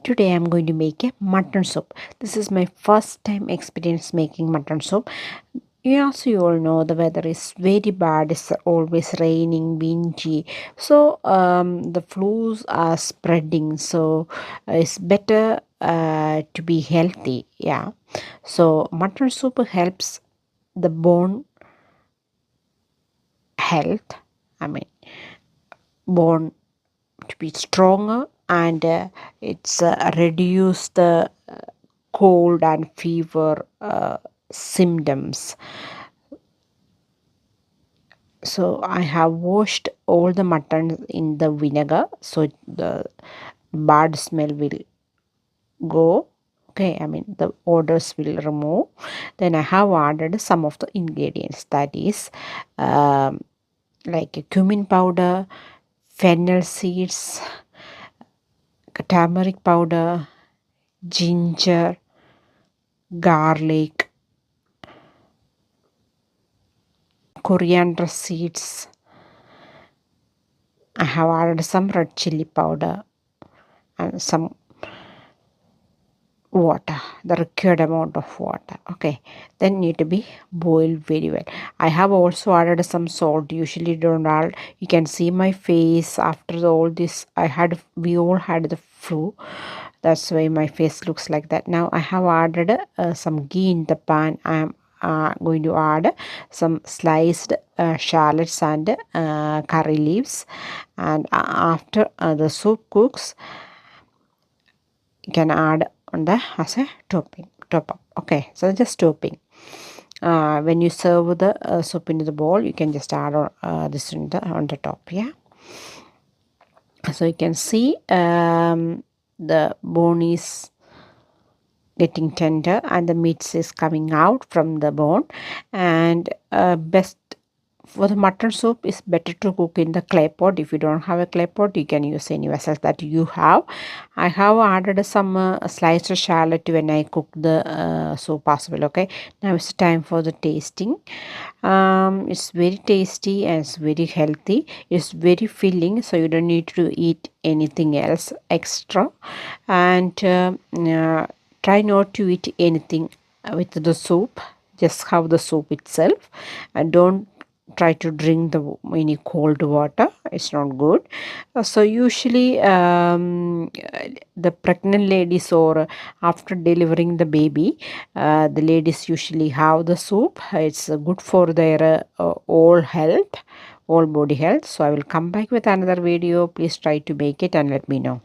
Today I'm going to make a mutton soup. This is my first time experience making mutton soup. As you all know, the weather is very bad. It's always raining, windy. So the flus are spreading. So it's better to be healthy. Yeah. So mutton soup helps the bone health. I mean, bone to be stronger, and it's reduce the cold and fever symptoms. So I have washed all the mutton in the vinegar so the bad smell will go. Okay, I mean the odors will remove. Then I have added some of the ingredients, that is like cumin powder, fennel seeds, turmeric powder, ginger, garlic, coriander seeds. I have added some red chili powder and some water, the required amount of water. Okay, then need to be boiled very well. I have also added some salt. Usually don't add. You can see my face after all this. We all had the flu. That's why my face looks like that. Now I have added some ghee in the pan. I am going to add some sliced shallots and curry leaves, and after the soup cooks, you can add on the as a top up. Okay, so just topping. When you serve the soup into the bowl, you can just add on this on the top. Yeah, so you can see the bone is getting tender and the meat is coming out from the bone. And best for the mutton soup is better to cook in the clay pot. If you don't have a clay pot, you can use any vessels that you have. I have added some sliced shallot when I cook the soup as well. Okay, now it's time for the tasting. It's very tasty and it's very healthy. It's very filling, so you don't need to eat anything else extra. And try not to eat anything with the soup. Just have the soup itself, and don't try to drink any cold water. It's not good. So usually the pregnant ladies or after delivering the baby, the ladies usually have the soup. It's good for their all health, all body health. So I will come back with another video. Please try to make it and let me know.